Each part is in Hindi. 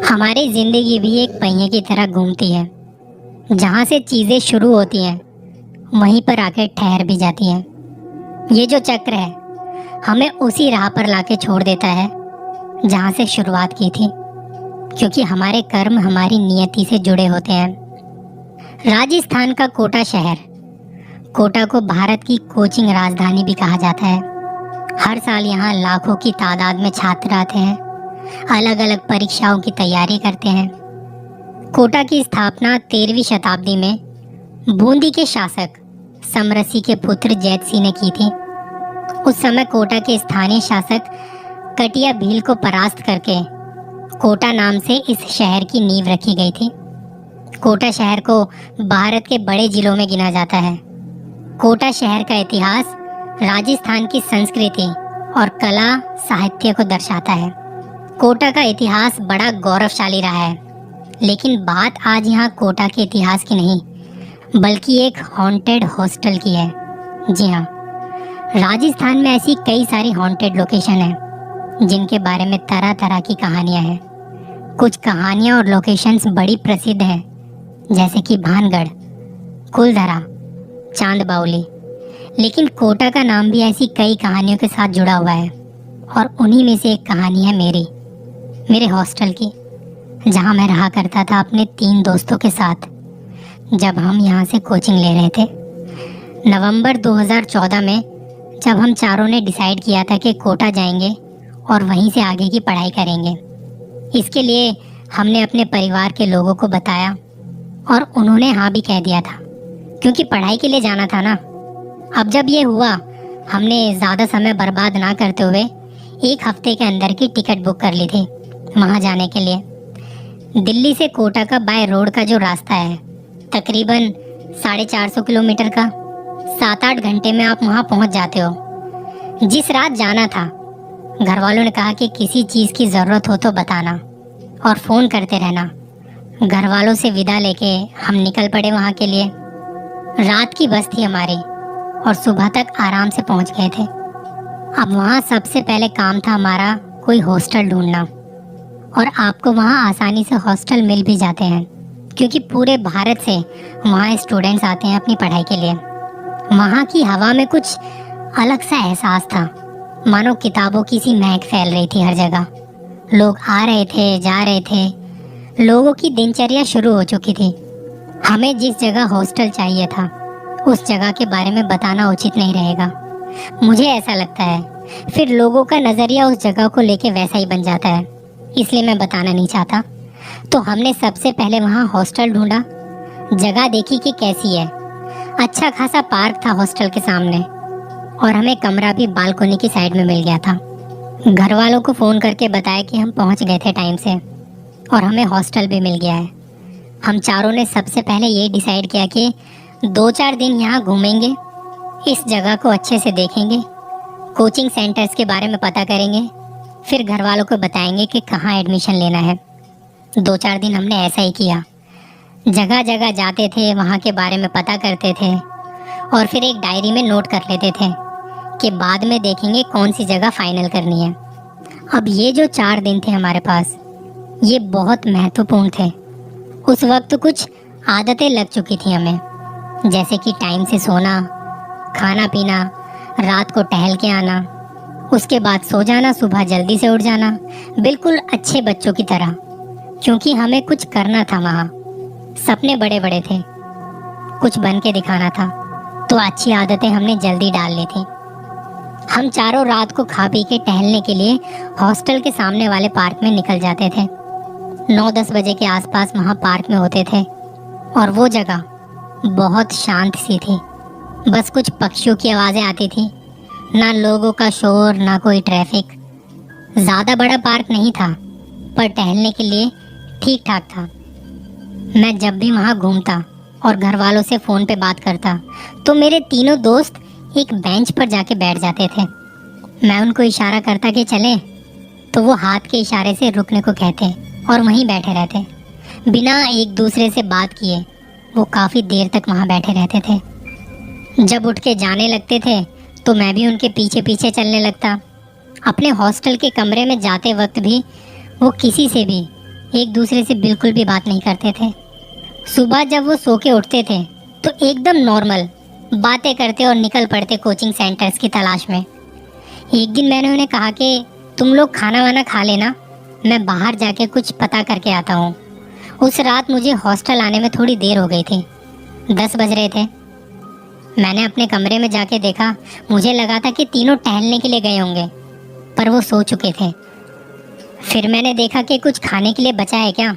हमारी जिंदगी भी एक पहिए की तरह घूमती है। जहाँ से चीजें शुरू होती हैं वहीं पर आके ठहर भी जाती हैं। ये जो चक्र है हमें उसी राह पर लाके छोड़ देता है जहाँ से शुरुआत की थी, क्योंकि हमारे कर्म हमारी नियति से जुड़े होते हैं। राजस्थान का कोटा शहर, कोटा को भारत की कोचिंग राजधानी भी कहा जाता है। हर साल यहाँ लाखों की तादाद में छात्र आते हैं, अलग अलग परीक्षाओं की तैयारी करते हैं। कोटा की स्थापना 13वीं शताब्दी में बूंदी के शासक समरसी के पुत्र जैत सिंह ने की थी। उस समय कोटा के स्थानीय शासक कटिया भील को परास्त करके कोटा नाम से इस शहर की नींव रखी गई थी। कोटा शहर को भारत के बड़े जिलों में गिना जाता है। कोटा शहर का इतिहास राजस्थान की संस्कृति और कला साहित्य को दर्शाता है। कोटा का इतिहास बड़ा गौरवशाली रहा है, लेकिन बात आज यहाँ कोटा के इतिहास की नहीं बल्कि एक हॉन्टेड हॉस्टल की है। जी हाँ, राजस्थान में ऐसी कई सारी हॉन्टेड लोकेशन हैं जिनके बारे में तरह तरह की कहानियाँ हैं। कुछ कहानियाँ और लोकेशंस बड़ी प्रसिद्ध हैं, जैसे कि भानगढ़, कुलधरा, चांद बाउली। लेकिन कोटा का नाम भी ऐसी कई कहानियों के साथ जुड़ा हुआ है, और उन्हीं में से एक कहानी है मेरे हॉस्टल की, जहाँ मैं रहा करता था अपने 3 दोस्तों के साथ जब हम यहाँ से कोचिंग ले रहे थे। नवंबर 2014 में जब हम चारों ने डिसाइड किया था कि कोटा जाएंगे और वहीं से आगे की पढ़ाई करेंगे। इसके लिए हमने अपने परिवार के लोगों को बताया और उन्होंने हाँ भी कह दिया था, क्योंकि पढ़ाई के लिए जाना था ना। अब जब ये हुआ, हमने ज़्यादा समय बर्बाद ना करते हुए 1 हफ्ते के अंदर की टिकट बुक कर ली थी वहाँ जाने के लिए। दिल्ली से कोटा का बाय रोड का जो रास्ता है तकरीबन 450 किलोमीटर का, 7-8 घंटे में आप वहाँ पहुँच जाते हो। जिस रात जाना था, घर वालों ने कहा कि किसी चीज़ की ज़रूरत हो तो बताना और फ़ोन करते रहना। घर वालों से विदा लेके हम निकल पड़े वहाँ के लिए। रात की बस थी हमारी और सुबह तक आराम से पहुँच गए थे। अब वहाँ सबसे पहले काम था हमारा कोई हॉस्टल ढूंढना, और आपको वहाँ आसानी से हॉस्टल मिल भी जाते हैं, क्योंकि पूरे भारत से वहाँ स्टूडेंट्स आते हैं अपनी पढ़ाई के लिए। वहाँ की हवा में कुछ अलग सा एहसास था, मानो किताबों की सी महक फैल रही थी हर जगह। लोग आ रहे थे, जा रहे थे, लोगों की दिनचर्या शुरू हो चुकी थी। हमें जिस जगह हॉस्टल चाहिए था उस जगह के बारे में बताना उचित नहीं रहेगा, मुझे ऐसा लगता है। फिर लोगों का नज़रिया उस जगह को लेके वैसा ही बन जाता है, इसलिए मैं बताना नहीं चाहता। तो हमने सबसे पहले वहाँ हॉस्टल ढूंढा, जगह देखी कि कैसी है। अच्छा खासा पार्क था हॉस्टल के सामने, और हमें कमरा भी बालकोनी की साइड में मिल गया था। घर वालों को फ़ोन करके बताया कि हम पहुँच गए थे टाइम से और हमें हॉस्टल भी मिल गया है। हम चारों ने सबसे पहले ये डिसाइड किया कि 2-4 दिन यहाँ घूमेंगे, इस जगह को अच्छे से देखेंगे, कोचिंग सेंटर्स के बारे में पता करेंगे, फिर घर वालों को बताएंगे कि कहाँ एडमिशन लेना है। 2-4 दिन हमने ऐसा ही किया, जगह जगह जाते थे, वहाँ के बारे में पता करते थे और फिर एक डायरी में नोट कर लेते थे कि बाद में देखेंगे कौन सी जगह फाइनल करनी है। अब ये जो 4 दिन थे हमारे पास, ये बहुत महत्वपूर्ण थे। उस वक्त कुछ आदतें लग चुकी थी हमें, जैसे कि टाइम से सोना, खाना पीना, रात को टहल के आना, उसके बाद सो जाना, सुबह जल्दी से उठ जाना, बिल्कुल अच्छे बच्चों की तरह, क्योंकि हमें कुछ करना था वहाँ। सपने बड़े बड़े थे, कुछ बन के दिखाना था, तो अच्छी आदतें हमने जल्दी डाल ली थी। हम चारों रात को खा पी के टहलने के लिए हॉस्टल के सामने वाले पार्क में निकल जाते थे। 9-10 बजे के आसपास वहाँ पार्क में होते थे, और वो जगह बहुत शांत सी थी। बस कुछ पक्षियों की आवाज़ें आती थी, ना लोगों का शोर, ना कोई ट्रैफिक। ज़्यादा बड़ा पार्क नहीं था, पर टहलने के लिए ठीक ठाक था। मैं जब भी वहाँ घूमता और घर वालों से फ़ोन पे बात करता, तो मेरे तीनों दोस्त एक बेंच पर जाके बैठ जाते थे। मैं उनको इशारा करता कि चलें, तो वो हाथ के इशारे से रुकने को कहते और वहीं बैठे रहते। बिना एक दूसरे से बात किए वो काफ़ी देर तक वहाँ बैठे रहते थे। जब उठ के जाने लगते थे तो मैं भी उनके पीछे पीछे चलने लगता। अपने हॉस्टल के कमरे में जाते वक्त भी वो किसी से भी एक दूसरे से बिल्कुल भी बात नहीं करते थे। सुबह जब वो सो के उठते थे तो एकदम नॉर्मल बातें करते और निकल पड़ते कोचिंग सेंटर्स की तलाश में। एक दिन मैंने उन्हें कहा कि तुम लोग खाना वाना खा लेना, मैं बाहर जाके कुछ पता करके आता हूँ। उस रात मुझे हॉस्टल आने में थोड़ी देर हो गई थी, 10 बज रहे थे। मैंने अपने कमरे में जाके देखा, मुझे लगा था कि तीनों टहलने के लिए गए होंगे, पर वो सो चुके थे। फिर मैंने देखा कि कुछ खाने के लिए बचा है क्या,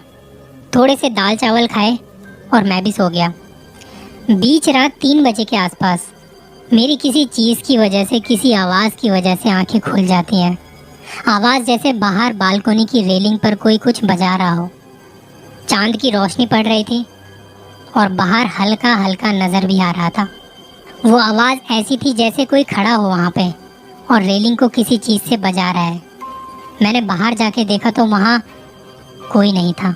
थोड़े से दाल चावल खाए और मैं भी सो गया। बीच रात 3 बजे के आसपास मेरी किसी चीज़ की वजह से, किसी आवाज़ की वजह से आंखें खुल जाती हैं। आवाज़ जैसे बाहर बालकोनी की रेलिंग पर कोई कुछ बजा रहा हो। चांद की रोशनी पड़ रही थी और बाहर हल्का हल्का नज़र भी आ रहा था। वो आवाज़ ऐसी थी जैसे कोई खड़ा हो वहाँ पे और रेलिंग को किसी चीज़ से बजा रहा है। मैंने बाहर जाके देखा तो वहाँ कोई नहीं था।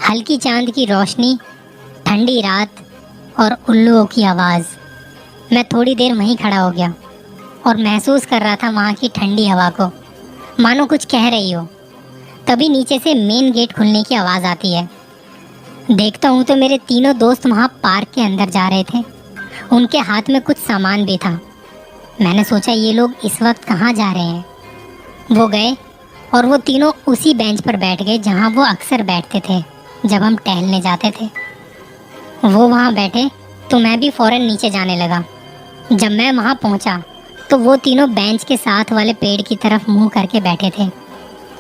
हल्की चांद की रोशनी, ठंडी रात और उल्लुओं की आवाज़। मैं थोड़ी देर वहीं खड़ा हो गया और महसूस कर रहा था वहाँ की ठंडी हवा को, मानो कुछ कह रही हो। तभी नीचे से मेन गेट खुलने की आवाज़ आती है। देखता हूँ तो मेरे तीनों दोस्त वहाँ पार्क के अंदर जा रहे थे। उनके हाथ में कुछ सामान भी था। मैंने सोचा ये लोग इस वक्त कहाँ जा रहे हैं। वो गए और वो तीनों उसी बेंच पर बैठ गए जहाँ वो अक्सर बैठते थे जब हम टहलने जाते थे। वो वहाँ बैठे तो मैं भी फ़ौरन नीचे जाने लगा। जब मैं वहाँ पहुँचा तो वो तीनों बेंच के साथ वाले पेड़ की तरफ मुंह करके बैठे थे।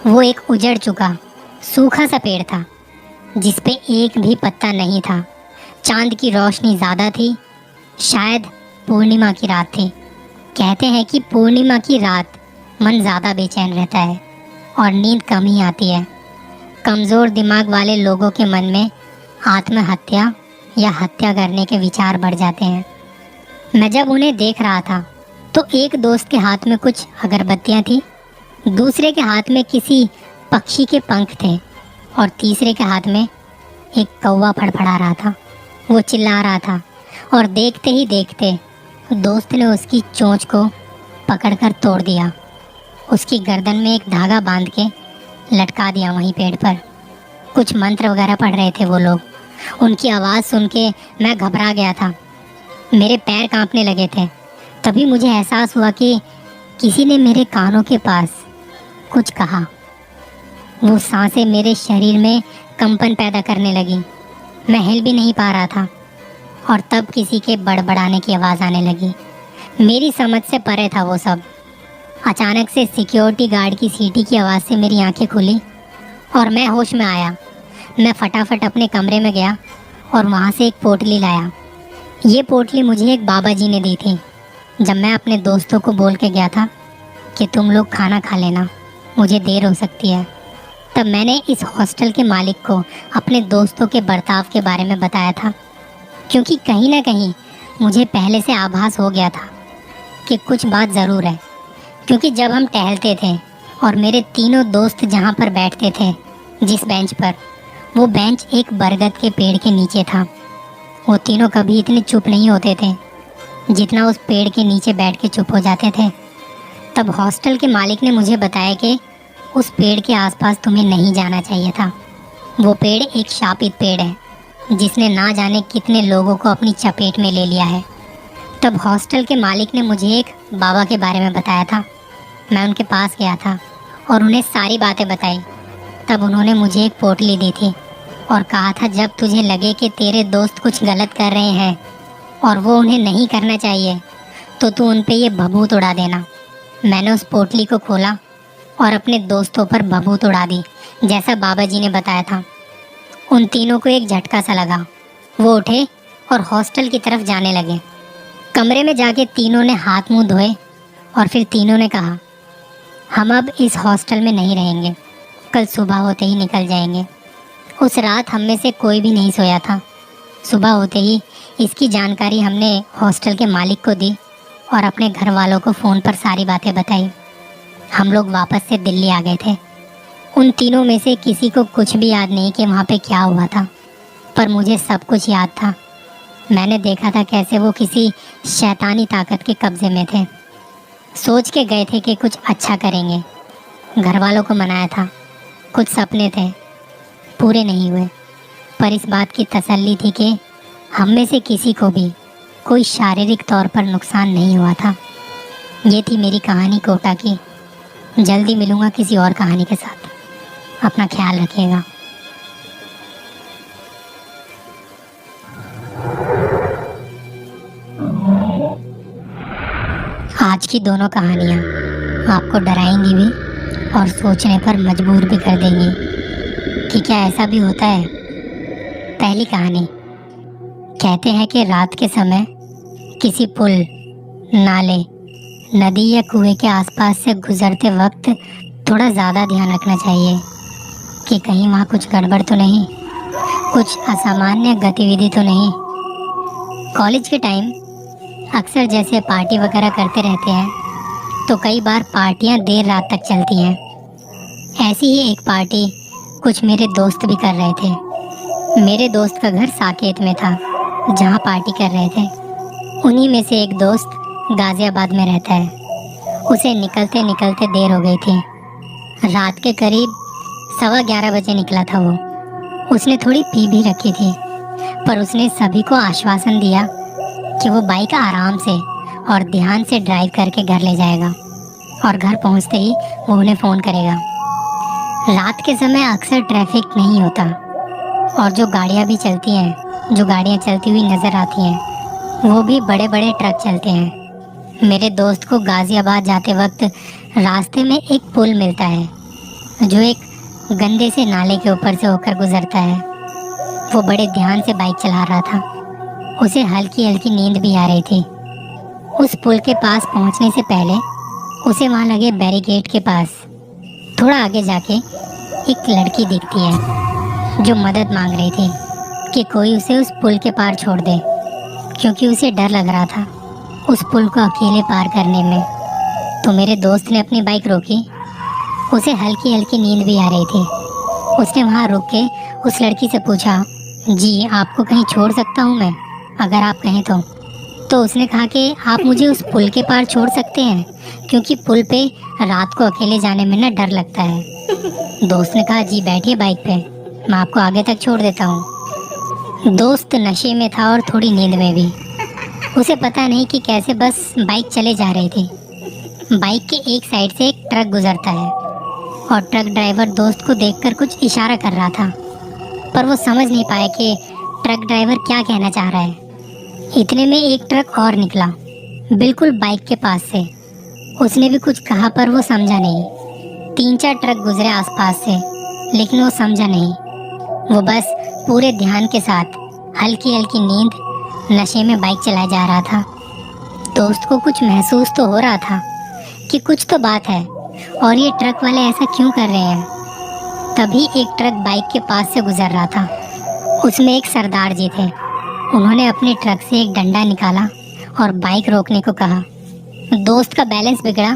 वो एक उजड़ चुका सूखा सा पेड़ था जिस पे एक भी पत्ता नहीं था। चांद की रोशनी ज़्यादा थी, शायद पूर्णिमा की रात थी। कहते हैं कि पूर्णिमा की रात मन ज़्यादा बेचैन रहता है और नींद कम ही आती है। कमज़ोर दिमाग वाले लोगों के मन में आत्महत्या या हत्या करने के विचार बढ़ जाते हैं। मैं जब उन्हें देख रहा था तो एक दोस्त के हाथ में कुछ अगरबत्तियाँ थी, दूसरे के हाथ में किसी पक्षी के पंख थे और तीसरे के हाथ में एक कौवा फड़फड़ा रहा था। वो चिल्ला रहा था और देखते ही देखते दोस्त ने उसकी चोंच को पकड़कर तोड़ दिया। उसकी गर्दन में एक धागा बांध के लटका दिया वहीं पेड़ पर। कुछ मंत्र वगैरह पढ़ रहे थे वो लोग। उनकी आवाज़ सुन के मैं घबरा गया था, मेरे पैर कांपने लगे थे। तभी मुझे एहसास हुआ कि किसी ने मेरे कानों के पास कुछ कहा। वो सांसें मेरे शरीर में कंपन पैदा करने लगी। मैं हिल भी नहीं पा रहा था और तब किसी के बड़बड़ाने की आवाज़ आने लगी। मेरी समझ से परे था वो सब। अचानक से सिक्योरिटी गार्ड की सीटी की आवाज़ से मेरी आंखें खुली और मैं होश में आया। मैं फटाफट अपने कमरे में गया और वहाँ से एक पोटली लाया। ये पोटली मुझे एक बाबा जी ने दी थी जब मैं अपने दोस्तों को बोल के गया था कि तुम लोग खाना खा लेना, मुझे देर हो सकती है। तब मैंने इस हॉस्टल के मालिक को अपने दोस्तों के बर्ताव के बारे में बताया था, क्योंकि कहीं ना कहीं मुझे पहले से आभास हो गया था कि कुछ बात ज़रूर है। क्योंकि जब हम टहलते थे और मेरे तीनों दोस्त जहाँ पर बैठते थे, जिस बेंच पर, वो बेंच एक बरगद के पेड़ के नीचे था। वो तीनों कभी इतने चुप नहीं होते थे जितना उस पेड़ के नीचे बैठ के चुप हो जाते थे। तब हॉस्टल के मालिक ने मुझे बताया कि उस पेड़ के आसपास तुम्हें नहीं जाना चाहिए था। वो पेड़ एक शापित पेड़ है जिसने ना जाने कितने लोगों को अपनी चपेट में ले लिया है। तब हॉस्टल के मालिक ने मुझे एक बाबा के बारे में बताया था। मैं उनके पास गया था और उन्हें सारी बातें बताई। तब उन्होंने मुझे एक पोटली दी थी और कहा था जब तुझे लगे कि तेरे दोस्त कुछ गलत कर रहे हैं और वो उन्हें नहीं करना चाहिए तो तू उन पे ये भभूत उड़ा देना। मैंने उस पोटली को खोला और अपने दोस्तों पर भभूत उड़ा दी जैसा बाबा जी ने बताया था। उन तीनों को एक झटका सा लगा। वो उठे और हॉस्टल की तरफ जाने लगे। कमरे में जाके तीनों ने हाथ मुंह धोए और फिर तीनों ने कहा, हम अब इस हॉस्टल में नहीं रहेंगे, कल सुबह होते ही निकल जाएंगे। उस रात हम में से कोई भी नहीं सोया था। सुबह होते ही इसकी जानकारी हमने हॉस्टल के मालिक को दी और अपने घर वालों को फ़ोन पर सारी बातें बताई। हम लोग वापस से दिल्ली आ गए थे। उन तीनों में से किसी को कुछ भी याद नहीं कि वहाँ पे क्या हुआ था, पर मुझे सब कुछ याद था। मैंने देखा था कैसे वो किसी शैतानी ताकत के कब्जे में थे। सोच के गए थे कि कुछ अच्छा करेंगे, घर वालों को मनाया था, कुछ सपने थे, पूरे नहीं हुए, पर इस बात की तसल्ली थी कि हम में से किसी को भी कोई शारीरिक तौर पर नुकसान नहीं हुआ था। ये थी मेरी कहानी कोटा की। जल्दी मिलूँगा किसी और कहानी के साथ। अपना ख्याल रखिएगा। आज की दोनों कहानियाँ आपको डराएंगी भी और सोचने पर मजबूर भी कर देंगी कि क्या ऐसा भी होता है। पहली कहानी। कहते हैं कि रात के समय किसी पुल, नाले, नदी या कुएं के आसपास से गुजरते वक्त थोड़ा ज़्यादा ध्यान रखना चाहिए कि कहीं वहाँ कुछ गड़बड़ तो नहीं, कुछ असामान्य गतिविधि तो नहीं। कॉलेज के टाइम अक्सर जैसे पार्टी वगैरह करते रहते हैं, तो कई बार पार्टियां देर रात तक चलती हैं। ऐसी ही एक पार्टी कुछ मेरे दोस्त भी कर रहे थे। मेरे दोस्त का घर साकेत में था जहां पार्टी कर रहे थे। उन्हीं में से एक दोस्त गाजियाबाद में रहता है। उसे निकलते निकलते देर हो गई थी। रात के करीब 11:15 बजे निकला था वो। उसने थोड़ी पी भी रखी थी, पर उसने सभी को आश्वासन दिया कि वो बाइक आराम से और ध्यान से ड्राइव करके घर ले जाएगा और घर पहुंचते ही वो उन्हें फ़ोन करेगा। रात के समय अक्सर ट्रैफिक नहीं होता और जो गाड़ियां भी चलती हैं, जो गाड़ियां चलती हुई नज़र आती हैं, वो भी बड़े बड़े ट्रक चलते हैं। मेरे दोस्त को गाज़ियाबाद जाते वक्त रास्ते में एक पुल मिलता है जो एक गंदे से नाले के ऊपर से होकर गुजरता है। वो बड़े ध्यान से बाइक चला रहा था। उसे हल्की हल्की नींद भी आ रही थी। उस पुल के पास पहुंचने से पहले उसे वहां लगे बैरिकेड के पास थोड़ा आगे जाके एक लड़की दिखती है जो मदद मांग रही थी कि कोई उसे उस पुल के पार छोड़ दे, क्योंकि उसे डर लग रहा था उस पुल को अकेले पार करने में। तो मेरे दोस्त ने अपनी बाइक रोकी। उसे हल्की हल्की नींद भी आ रही थी। उसने वहां रुक के उस लड़की से पूछा, जी आपको कहीं छोड़ सकता हूँ मैं, अगर आप कहें तो उसने कहा कि आप मुझे उस पुल के पार छोड़ सकते हैं, क्योंकि पुल पे रात को अकेले जाने में ना डर लगता है। दोस्त ने कहा, जी बैठिए बाइक पे, मैं आपको आगे तक छोड़ देता हूँ। दोस्त नशे में था और थोड़ी नींद में भी। उसे पता नहीं कि कैसे बस बाइक चले जा रही थी। बाइक के एक साइड से एक ट्रक गुजरता है और ट्रक ड्राइवर दोस्त को देखकर कुछ इशारा कर रहा था, पर वो समझ नहीं पाया कि ट्रक ड्राइवर क्या कहना चाह रहा है। इतने में एक ट्रक और निकला, बिल्कुल बाइक के पास से। उसने भी कुछ कहा पर वो समझा नहीं। 3-4 ट्रक गुजरे आसपास से, लेकिन वो समझा नहीं। वो बस पूरे ध्यान के साथ हल्की हल्की नींद, नशे में बाइक चलाया जा रहा था। दोस्त को कुछ महसूस तो हो रहा था कि कुछ तो बात है और ये ट्रक वाले ऐसा क्यों कर रहे हैं। तभी एक ट्रक बाइक के पास से गुजर रहा था। उसमें एक सरदार जी थे। उन्होंने अपने ट्रक से एक डंडा निकाला और बाइक रोकने को कहा। दोस्त का बैलेंस बिगड़ा,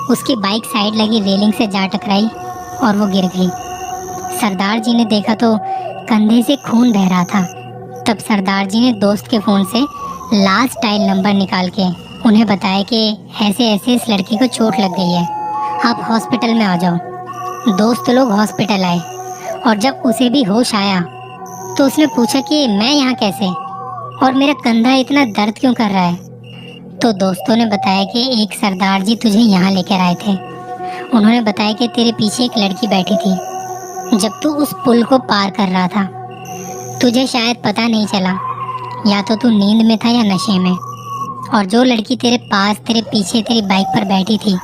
उसकी बाइक साइड लगी रेलिंग से जा टकराई और वो गिर गई। सरदार जी ने देखा तो कंधे से खून बह रहा था। तब सरदार जी ने दोस्त के फ़ोन से लास्ट टाइल नंबर निकाल के उन्हें बताया कि ऐसे ऐसे इस लड़की को चोट लग गई है, आप हॉस्पिटल में आ जाओ। दोस्त लोग हॉस्पिटल आए और जब उसे भी होश आया तो उसने पूछा कि मैं यहाँ कैसे और मेरा कंधा इतना दर्द क्यों कर रहा है। तो दोस्तों ने बताया कि एक सरदार जी तुझे यहाँ लेकर आए थे। उन्होंने बताया कि तेरे पीछे एक लड़की बैठी थी जब तू उस पुल को पार कर रहा था। तुझे शायद पता नहीं चला, या तो तू नींद में था या नशे में, और जो लड़की तेरे पास तेरे पीछे तेरी बाइक पर बैठी थी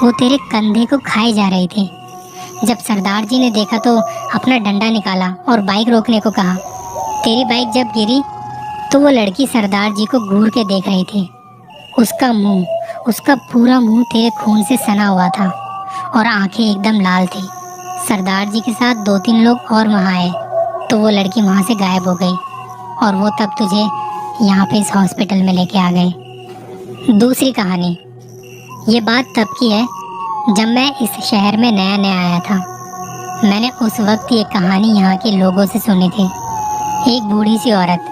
वो तेरे कंधे को खाए जा रही थी। जब सरदार जी ने देखा तो अपना डंडा निकाला और बाइक रोकने को कहा। तेरी बाइक जब गिरी तो वो लड़की सरदार जी को घूर के देख रही थी। उसका मुंह, उसका पूरा मुंह तेरे खून से सना हुआ था और आंखें एकदम लाल थी। सरदार जी के साथ 2-3 लोग और वहाँ आए तो वो लड़की वहाँ से गायब हो गई और वो तब तुझे यहाँ पे इस हॉस्पिटल में लेके आ गए। दूसरी कहानी। ये बात तब की है जब मैं इस शहर में नया नया आया था। मैंने उस वक्त ये कहानी यहाँ के लोगों से सुनी थी। एक बूढ़ी सी औरत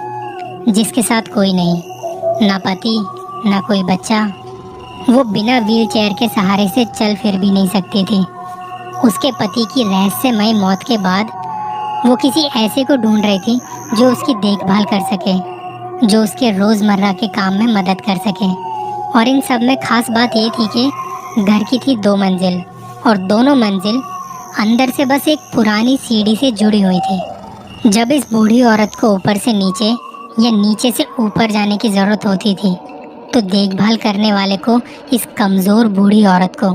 जिसके साथ कोई नहीं, ना पति ना कोई बच्चा। वो बिना व्हील चेयर के सहारे से चल फिर भी नहीं सकती थी। उसके पति की रहस्यमय मौत के बाद वो किसी ऐसे को ढूंढ रही थी जो उसकी देखभाल कर सके, जो उसके रोज़मर्रा के काम में मदद कर सके। और इन सब में खास बात ये थी कि घर की थी 2 मंजिल, और दोनों मंजिल अंदर से बस एक पुरानी सीढ़ी से जुड़ी हुई थी। जब इस बूढ़ी औरत को ऊपर से नीचे या नीचे से ऊपर जाने की ज़रूरत होती थी तो देखभाल करने वाले को इस कमज़ोर बूढ़ी औरत को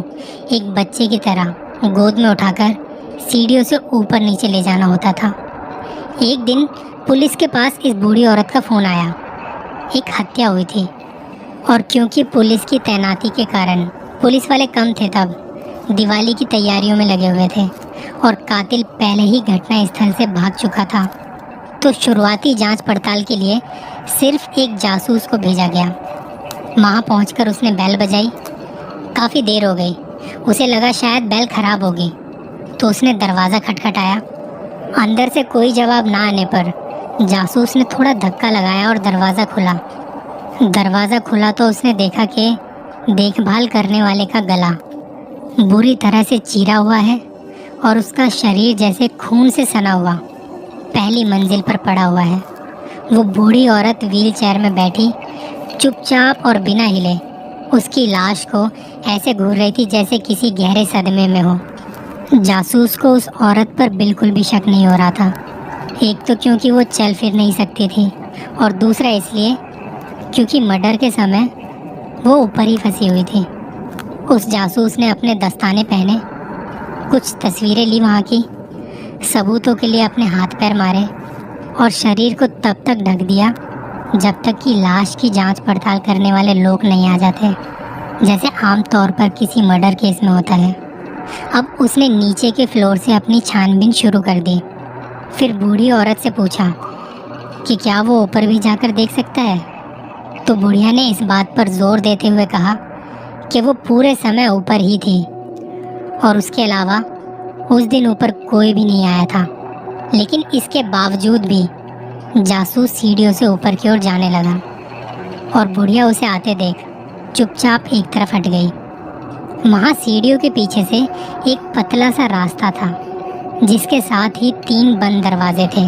एक बच्चे की तरह गोद में उठाकर सीढ़ियों से ऊपर नीचे ले जाना होता था। एक दिन पुलिस के पास इस बूढ़ी औरत का फ़ोन आया। एक हत्या हुई थी, और क्योंकि पुलिस की तैनाती के कारण पुलिस वाले कम थे, तब दिवाली की तैयारियों में लगे हुए थे और कातिल पहले ही घटना स्थल से भाग चुका था। तो शुरुआती जांच पड़ताल के लिए सिर्फ एक जासूस को भेजा गया। वहाँ पहुंचकर उसने बेल बजाई। काफ़ी देर हो गई, उसे लगा शायद बेल खराब होगी, तो उसने दरवाज़ा खटखटाया। अंदर से कोई जवाब ना आने पर जासूस ने थोड़ा धक्का लगाया और दरवाज़ा खुला। दरवाज़ा खुला तो उसने देखा कि देखभाल करने वाले का गला बुरी तरह से चीरा हुआ है और उसका शरीर जैसे खून से सना हुआ पहली मंजिल पर पड़ा हुआ है। वो बूढ़ी औरत व्हील चेयर में बैठी चुपचाप और बिना हिले उसकी लाश को ऐसे घूर रही थी जैसे किसी गहरे सदमे में हो। जासूस को उस औरत पर बिल्कुल भी शक नहीं हो रहा था। एक तो क्योंकि वो चल फिर नहीं सकती थी, और दूसरा इसलिए क्योंकि मर्डर के समय वो ऊपर ही फंसी हुई थी। उस जासूस ने अपने दस्ताने पहने, कुछ तस्वीरें ली वहाँ की, सबूतों के लिए अपने हाथ पैर मारे और शरीर को तब तक ढक दिया जब तक कि लाश की जांच पड़ताल करने वाले लोग नहीं आ जाते, जैसे आम तौर पर किसी मर्डर केस में होता है। अब उसने नीचे के फ्लोर से अपनी छानबीन शुरू कर दी। फिर बूढ़ी औरत से पूछा कि क्या वो ऊपर भी जाकर देख सकता है, तो बुढ़िया ने इस बात पर जोर देते हुए कहा कि वो पूरे समय ऊपर ही थी, और उसके अलावा उस दिन ऊपर कोई भी नहीं आया था। लेकिन इसके बावजूद भी जासूस सीढ़ियों से ऊपर की ओर जाने लगा, और बुढ़िया उसे आते देख चुपचाप एक तरफ हट गई। वहाँ सीढ़ियों के पीछे से एक पतला सा रास्ता था, जिसके साथ ही 3 बंद दरवाजे थे।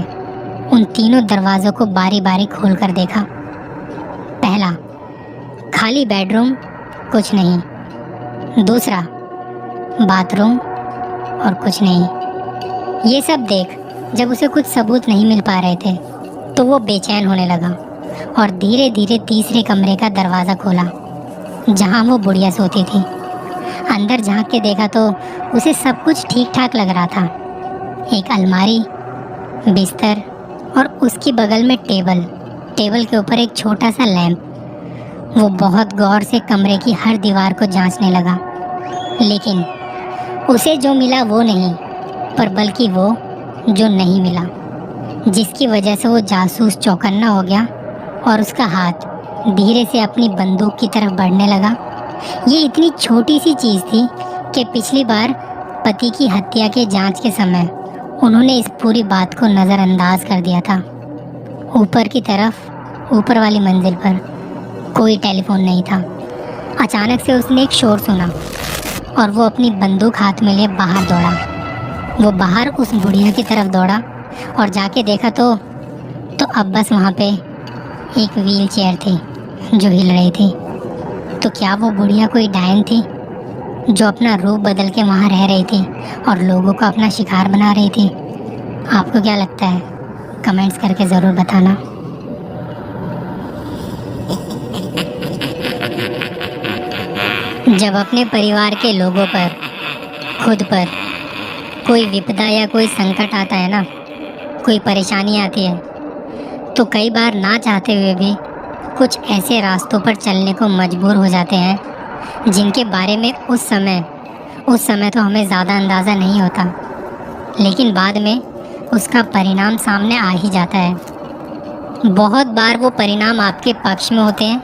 उन तीनों दरवाज़ों को बारी बारी खोल कर देखा। पहला, खाली बेडरूम, कुछ नहीं। दूसरा, बाथरूम और कुछ नहीं। ये सब देख जब उसे कुछ सबूत नहीं मिल पा रहे थे तो वो बेचैन होने लगा और धीरे धीरे तीसरे कमरे का दरवाज़ा खोला, जहाँ वो बुढ़िया सोती थी। अंदर झांक के देखा तो उसे सब कुछ ठीक ठाक लग रहा था। एक अलमारी, बिस्तर और उसकी बगल में टेबल के ऊपर एक छोटा सा लैंप। वो बहुत गौर से कमरे की हर दीवार को जांचने लगा, लेकिन उसे जो मिला वो नहीं, पर बल्कि वो जो नहीं मिला, जिसकी वजह से वो जासूस चौकन्ना हो गया और उसका हाथ धीरे से अपनी बंदूक की तरफ बढ़ने लगा। ये इतनी छोटी सी चीज़ थी कि पिछली बार पति की हत्या के जांच के समय उन्होंने इस पूरी बात को नज़रअंदाज कर दिया था। ऊपर की तरफ, ऊपर वाली मंजिल पर कोई टेलीफोन नहीं था। अचानक से उसने एक शोर सुना और वो अपनी बंदूक हाथ में लिए बाहर दौड़ा। वो बाहर उस बुढ़िया की तरफ दौड़ा और जाके देखा तो अब बस वहाँ पे एक व्हील चेयर थी जो हिल रही थी। तो क्या वो बुढ़िया कोई डायन थी जो अपना रूप बदल के वहाँ रह रही थी और लोगों को अपना शिकार बना रही थी? आपको क्या लगता है? कमेंट्स करके ज़रूर बताना। जब अपने परिवार के लोगों पर, खुद पर कोई विपदा या कोई संकट आता है ना, कोई परेशानी आती है, तो कई बार ना चाहते हुए भी कुछ ऐसे रास्तों पर चलने को मजबूर हो जाते हैं जिनके बारे में उस समय तो हमें ज़्यादा अंदाज़ा नहीं होता, लेकिन बाद में उसका परिणाम सामने आ ही जाता है। बहुत बार वो परिणाम आपके पक्ष में होते हैं,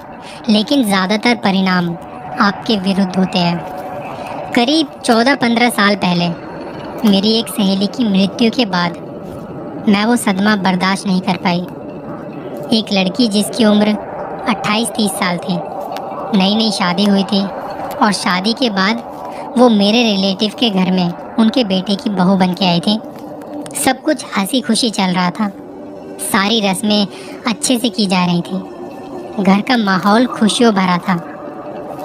लेकिन ज़्यादातर परिणाम आपके विरुद्ध होते हैं। करीब 14-15 साल पहले मेरी एक सहेली की मृत्यु के बाद मैं वो सदमा बर्दाश्त नहीं कर पाई। एक लड़की जिसकी उम्र 28-30 साल थी। नई नई शादी हुई थी और शादी के बाद वो मेरे रिलेटिव के घर में उनके बेटे की बहू बन के आई थी। सब कुछ हंसी खुशी चल रहा था। सारी रस्में अच्छे से की जा रही थी। घर का माहौल खुशियों भरा था।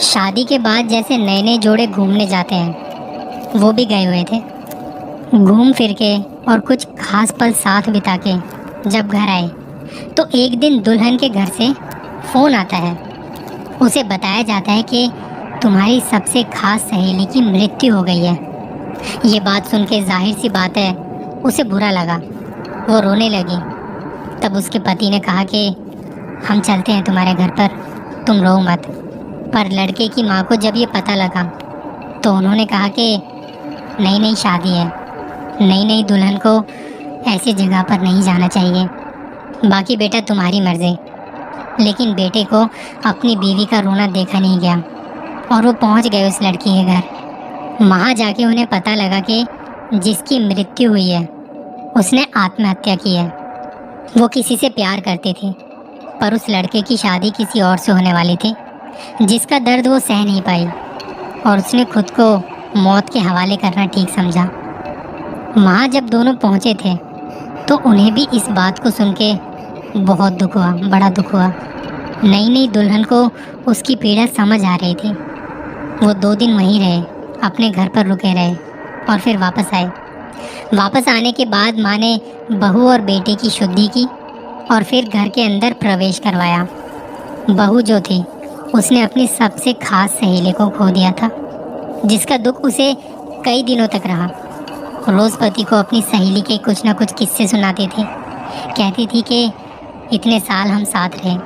शादी के बाद जैसे नए नए जोड़े घूमने जाते हैं, वो भी गए हुए थे। घूम फिर के और कुछ खास पल साथ बिता के जब घर आए तो एक दिन दुल्हन के घर से फ़ोन आता है। उसे बताया जाता है कि तुम्हारी सबसे खास सहेली की मृत्यु हो गई है। ये बात सुन के जाहिर सी बात है उसे बुरा लगा। वो रोने लगी। तब उसके पति ने कहा कि हम चलते हैं तुम्हारे घर पर, तुम रो मत। पर लड़के की माँ को जब ये पता लगा तो उन्होंने कहा कि नई नई शादी है, नई नई दुल्हन को ऐसी जगह पर नहीं जाना चाहिए। बाकी बेटा तुम्हारी मर्जी। लेकिन बेटे को अपनी बीवी का रोना देखा नहीं गया और वो पहुंच गए उस लड़की के घर। वहाँ जाके उन्हें पता लगा कि जिसकी मृत्यु हुई है उसने आत्महत्या की है। वो किसी से प्यार करती थी, पर उस लड़के की शादी किसी और से होने वाली थी, जिसका दर्द वो सह नहीं पाई और उसने खुद को मौत के हवाले करना ठीक समझा। वहाँ जब दोनों पहुँचे थे तो उन्हें भी इस बात को सुन के बहुत दुख हुआ, बड़ा दुख हुआ। नई नई दुल्हन को उसकी पीड़ा समझ आ रही थी। वो 2 दिन वहीं रहे, अपने घर पर रुके रहे और फिर वापस आए। वापस आने के बाद माँ ने बहू और बेटे की शुद्धि की और फिर घर के अंदर प्रवेश करवाया। बहू जो थी उसने अपनी सबसे खास सहेली को खो दिया था, जिसका दुख उसे कई दिनों तक रहा। रोज़ पति को अपनी सहेली के कुछ ना कुछ किस्से सुनाती थी। कहती थी कि इतने साल हम साथ रहे,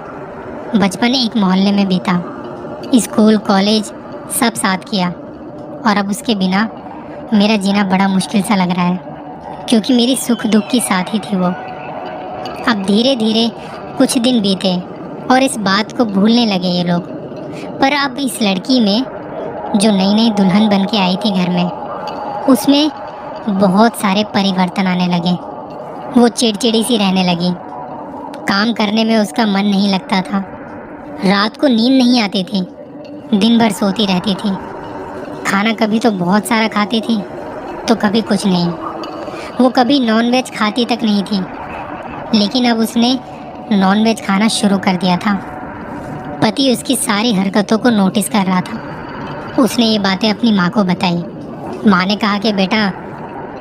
बचपन एक मोहल्ले में बीता, स्कूल कॉलेज सब साथ किया और अब उसके बिना मेरा जीना बड़ा मुश्किल सा लग रहा है, क्योंकि मेरी सुख दुख की साथी थी वो। अब धीरे धीरे कुछ दिन बीते और इस बात को भूलने लगे ये लोग। पर अब इस लड़की में जो नई नई दुल्हन बन के आई थी घर में, उसमें बहुत सारे परिवर्तन आने लगे। वो चिड़चिड़ी सी रहने लगी। काम करने में उसका मन नहीं लगता था। रात को नींद नहीं आती थी, दिन भर सोती रहती थी। खाना कभी तो बहुत सारा खाती थी तो कभी कुछ नहीं। वो कभी नॉनवेज खाती तक नहीं थी, लेकिन अब उसने नॉनवेज खाना शुरू कर दिया था। पति उसकी सारी हरकतों को नोटिस कर रहा था। उसने ये बातें अपनी माँ को बताई। माँ ने कहा कि बेटा,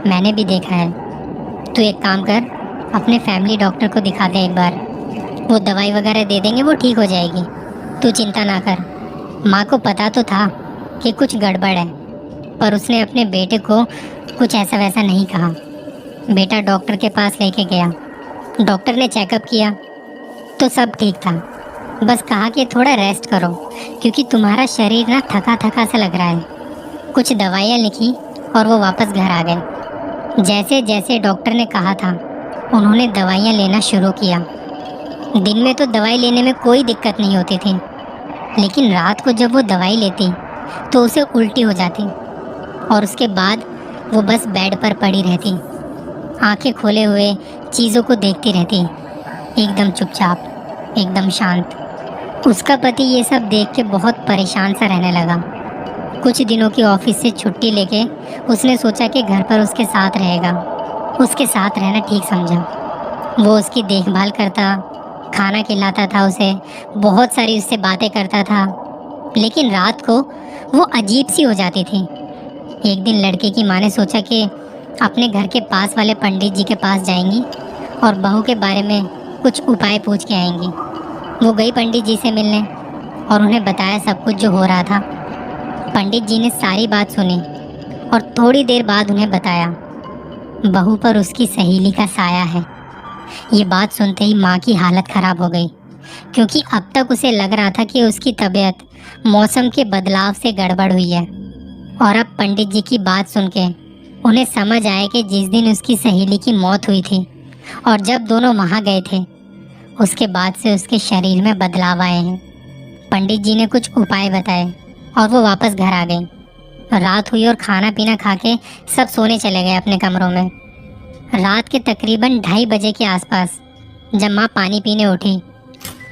मैंने भी देखा है, तू एक काम कर, अपने फैमिली डॉक्टर को दिखा दे एक बार। वो दवाई वगैरह दे देंगे, वो ठीक हो जाएगी, तू चिंता ना कर। माँ को पता तो था कि कुछ गड़बड़ है, पर उसने अपने बेटे को कुछ ऐसा वैसा नहीं कहा। बेटा डॉक्टर के पास लेके गया। डॉक्टर ने चेकअप किया तो सब ठीक था। बस कहा कि थोड़ा रेस्ट करो, क्योंकि तुम्हारा शरीर ना थका थका सा लग रहा है। कुछ दवाइयाँ लिखी और वो वापस घर आ गए। जैसे जैसे डॉक्टर ने कहा था, उन्होंने दवाइयाँ लेना शुरू किया। दिन में तो दवाई लेने में कोई दिक्कत नहीं होती थी, लेकिन रात को जब वो दवाई लेती तो उसे उल्टी हो जाती और उसके बाद वो बस बेड पर पड़ी रहती, आंखें खोले हुए चीज़ों को देखती रहती, एकदम चुपचाप, एकदम शांत। उसका पति ये सब देख के बहुत परेशान सा रहने लगा। कुछ दिनों की ऑफिस से छुट्टी लेके उसने सोचा कि घर पर उसके साथ रहेगा। उसके साथ रहना ठीक समझा। वो उसकी देखभाल करता, खाना खिलाता था उसे, बहुत सारी उससे बातें करता था। लेकिन रात को वो अजीब सी हो जाती थी। एक दिन लड़के की माँ ने सोचा कि अपने घर के पास वाले पंडित जी के पास जाएंगी और बहू के बारे में कुछ उपाय पूछ के आएंगी। वो गई पंडित जी से मिलने और उन्हें बताया सब कुछ जो हो रहा था। पंडित जी ने सारी बात सुनी और थोड़ी देर बाद उन्हें बताया, बहू पर उसकी सहेली का साया है। ये बात सुनते ही माँ की हालत ख़राब हो गई, क्योंकि अब तक उसे लग रहा था कि उसकी तबीयत मौसम के बदलाव से गड़बड़ हुई है। और अब पंडित जी की बात सुन के उन्हें समझ आया कि जिस दिन उसकी सहेली की मौत हुई थी और जब दोनों वहाँ गए थे, उसके बाद से उसके शरीर में बदलाव आए हैं। पंडित जी ने कुछ उपाय बताए और वो वापस घर आ गई। रात हुई और खाना पीना खा के सब सोने चले गए अपने कमरों में। रात के तकरीबन 2:30 बजे के आसपास जब माँ पानी पीने उठी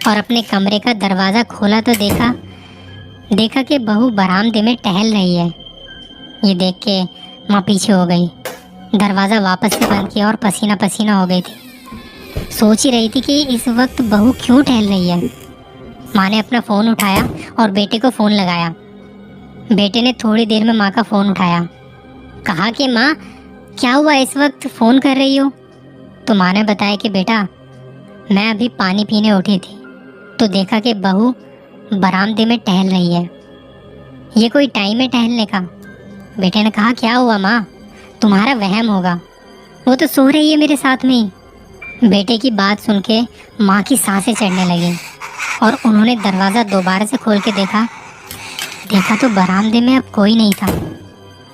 और अपने कमरे का दरवाज़ा खोला तो देखा कि बहू बरामदे में टहल रही है। ये देख के माँ पीछे हो गई, दरवाज़ा वापस से बंद किया और पसीना पसीना हो गई थी। सोच ही रही थी कि इस वक्त बहू क्यों टहल रही है। माँ ने अपना फ़ोन उठाया और बेटे को फ़ोन लगाया। बेटे ने थोड़ी देर में माँ का फ़ोन उठाया, कहा कि माँ क्या हुआ, इस वक्त फ़ोन कर रही हो? तो माँ ने बताया कि बेटा मैं अभी पानी पीने उठी थी तो देखा कि बहू बरामदे में टहल रही है। ये कोई टाइम है टहलने का? बेटे ने कहा क्या हुआ माँ, तुम्हारा वहम होगा, वो तो सो रही है मेरे साथ में ही। बेटे की बात सुन के माँ की सांसें चढ़ने लगी और उन्होंने दरवाज़ा दोबारा से खोल के देखा तो बरामदे में अब कोई नहीं था।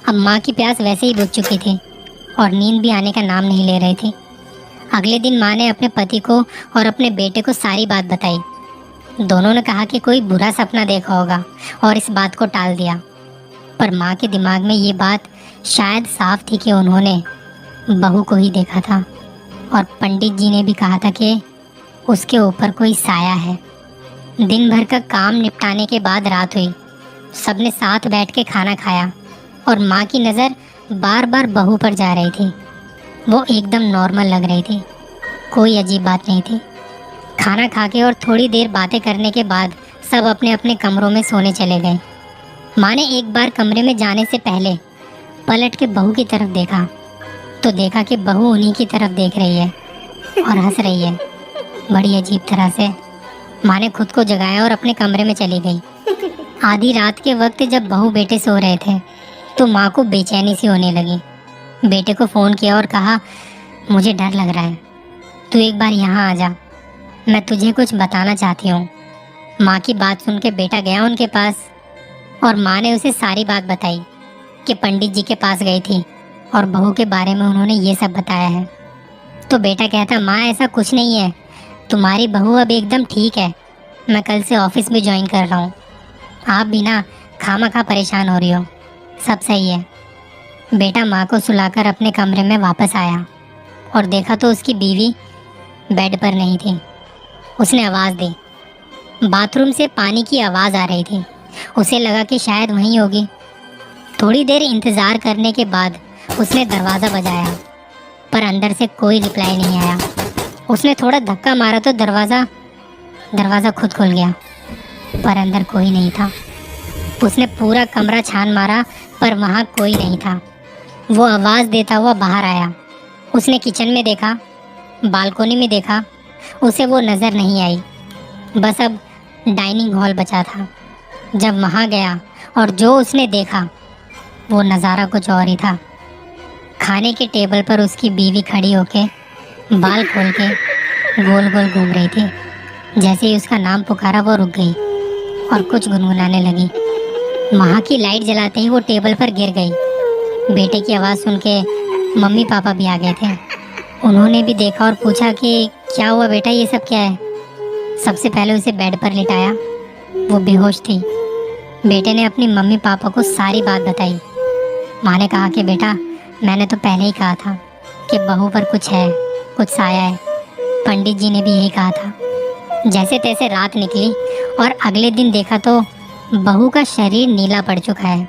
अब माँ की प्यास वैसे ही बुझ चुकी थी और नींद भी आने का नाम नहीं ले रही थी। अगले दिन माँ ने अपने पति को और अपने बेटे को सारी बात बताई। दोनों ने कहा कि कोई बुरा सपना देखा होगा और इस बात को टाल दिया, पर माँ के दिमाग में ये बात शायद साफ थी कि उन्होंने बहू को ही देखा था और पंडित जी ने भी कहा था कि उसके ऊपर कोई साया है। दिन भर का काम निपटाने के बाद रात हुई। सबने साथ बैठ के खाना खाया और माँ की नज़र बार बार बहू पर जा रही थी। वो एकदम नॉर्मल लग रही थी, कोई अजीब बात नहीं थी। खाना खा के और थोड़ी देर बातें करने के बाद सब अपने अपने कमरों में सोने चले गए। माँ ने एक बार कमरे में जाने से पहले पलट के बहू की तरफ देखा तो देखा कि बहू उन्हीं की तरफ देख रही है और हंस रही है बड़ी अजीब तरह से। माँ ने खुद को जगाया और अपने कमरे में चली गई। आधी रात के वक्त जब बहू बेटे सो रहे थे तो माँ को बेचैनी सी होने लगी। बेटे को फ़ोन किया और कहा मुझे डर लग रहा है, तू एक बार यहाँ आ जा, मैं तुझे कुछ बताना चाहती हूँ। माँ की बात सुन के बेटा गया उनके पास और माँ ने उसे सारी बात बताई कि पंडित जी के पास गई थी और बहू के बारे में उन्होंने ये सब बताया है। तो बेटा कहता माँ ऐसा कुछ नहीं है, तुम्हारी बहू अब एकदम ठीक है, मैं कल से ऑफिस भी ज्वाइन कर रहा हूँ, आप भी ना खामखा परेशान हो रही हो, सब सही है। बेटा माँ को सुलाकर अपने कमरे में वापस आया और देखा तो उसकी बीवी बेड पर नहीं थी। उसने आवाज़ दी, बाथरूम से पानी की आवाज़ आ रही थी। उसे लगा कि शायद वहीं होगी। थोड़ी देर इंतज़ार करने के बाद उसने दरवाज़ा बजाया पर अंदर से कोई रिप्लाई नहीं आया। उसने थोड़ा धक्का मारा तो दरवाज़ा खुद खुल गया पर अंदर कोई नहीं था। उसने पूरा कमरा छान मारा पर वहाँ कोई नहीं था। वो आवाज़ देता हुआ बाहर आया। उसने किचन में देखा, बालकोनी में देखा, उसे वो नज़र नहीं आई। बस अब डाइनिंग हॉल बचा था। जब वहाँ गया और जो उसने देखा वो नज़ारा कुछ और ही था। खाने के टेबल पर उसकी बीवी खड़ी होके बाल खोल के गोल गोल घूम रही थी। जैसे ही उसका नाम पुकारा वो रुक गई और कुछ गुनगुनाने लगी। वहाँ की लाइट जलाते ही वो टेबल पर गिर गई। बेटे की आवाज़ सुन के मम्मी पापा भी आ गए थे। उन्होंने भी देखा और पूछा कि क्या हुआ बेटा, ये सब क्या है। सबसे पहले उसे बेड पर लिटाया, वो बेहोश थी। बेटे ने अपनी मम्मी पापा को सारी बात बताई। माँ ने कहा कि बेटा मैंने तो पहले ही कहा था कि बहू पर कुछ है, कुछ साया है। पंडित जी ने भी यही कहा था। जैसे तैसे रात निकली और अगले दिन देखा तो बहू का शरीर नीला पड़ चुका है।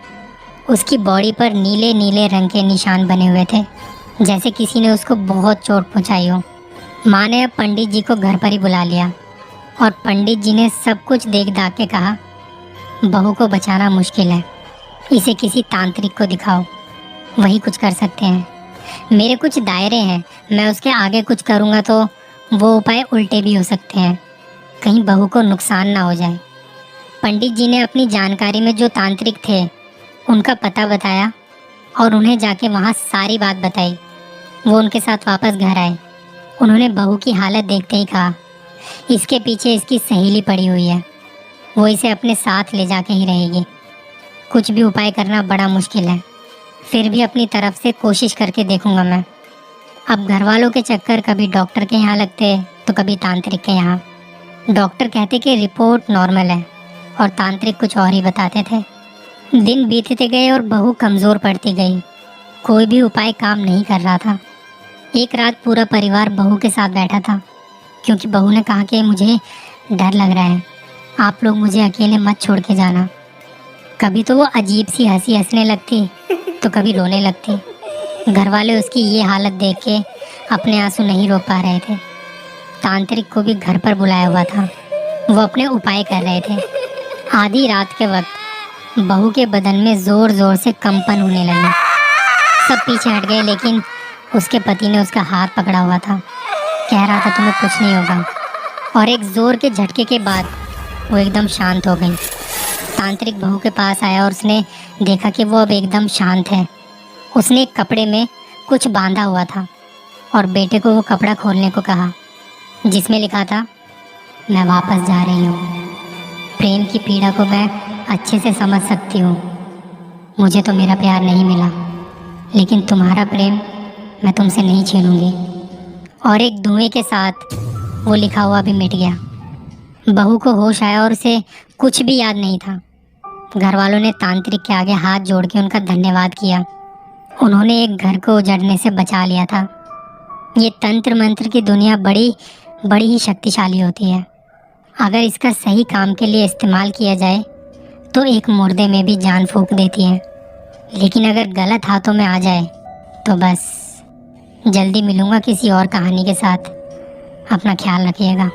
उसकी बॉडी पर नीले नीले रंग के निशान बने हुए थे, जैसे किसी ने उसको बहुत चोट पहुंचाई हो। माँ ने अब पंडित जी को घर पर ही बुला लिया और पंडित जी ने सब कुछ देख दाख के कहा बहू को बचाना मुश्किल है, इसे किसी तांत्रिक को दिखाओ, वही कुछ कर सकते हैं। मेरे कुछ दायरे हैं, मैं उसके आगे कुछ करूँगा तो वो उपाय उल्टे भी हो सकते हैं, कहीं बहू को नुकसान ना हो जाए। पंडित जी ने अपनी जानकारी में जो तांत्रिक थे उनका पता बताया और उन्हें जाके वहाँ सारी बात बताई। वो उनके साथ वापस घर आए। उन्होंने बहू की हालत देखते ही कहा इसके पीछे इसकी सहेली पड़ी हुई है, वो इसे अपने साथ ले जाके ही रहेगी। कुछ भी उपाय करना बड़ा मुश्किल है, फिर भी अपनी तरफ से कोशिश करके देखूंगा मैं। अब घर वालों के चक्कर कभी डॉक्टर के यहाँ लगते तो कभी तांत्रिक के यहाँ। डॉक्टर कहते कि रिपोर्ट नॉर्मल है और तांत्रिक कुछ और ही बताते थे। दिन बीतते गए और बहू कमज़ोर पड़ती गई। कोई भी उपाय काम नहीं कर रहा था। एक रात पूरा परिवार बहू के साथ बैठा था। क्योंकि बहू ने कहा कि मुझे डर लग रहा है, आप लोग मुझे अकेले मत छोड़ के जाना। कभी तो वो अजीब सी हंसी हंसने लगती तो कभी रोने लगती। घर वाले उसकी ये हालत देख के अपने आंसू नहीं रोक पा रहे थे। तांत्रिक को भी घर पर बुलाया हुआ था, वो अपने उपाय कर रहे थे। आधी रात के वक्त बहू के बदन में जोर जोर से कंपन होने लगे। सब पीछे हट गए, लेकिन उसके पति ने उसका हाथ पकड़ा हुआ था। कह रहा था तुम्हें कुछ नहीं होगा। और एक जोर के झटके के बाद वो एकदम शांत हो गई। तांत्रिक बहू के पास आया और उसने देखा कि वो अब एकदम शांत है। उसने एक कपड़े में कुछ बांधा हुआ था और बेटे को वो कपड़ा खोलने को कहा, जिसमें लिखा था, मैं वापस जा रही हूँ। प्रेम की पीड़ा को मैं अच्छे से समझ सकती हूँ। मुझे तो मेरा प्यार नहीं मिला, लेकिन तुम्हारा प्रेम मैं तुमसे नहीं छीनूंगी। और एक धुएं के साथ वो लिखा हुआ भी मिट गया। बहू को होश आया और उसे कुछ भी याद नहीं था। घर वालों ने तांत्रिक के आगे हाथ जोड़ के उनका धन्यवाद किया। उन्होंने एक घर को उजड़ने से बचा लिया था। ये तंत्र मंत्र की दुनिया बड़ी ही शक्तिशाली होती है। अगर इसका सही काम के लिए इस्तेमाल किया जाए तो एक मुर्दे में भी जान फूंक देती है, लेकिन अगर गलत हाथों में आ जाए तो बस। जल्दी मिलूंगा किसी और कहानी के साथ। अपना ख्याल रखिएगा।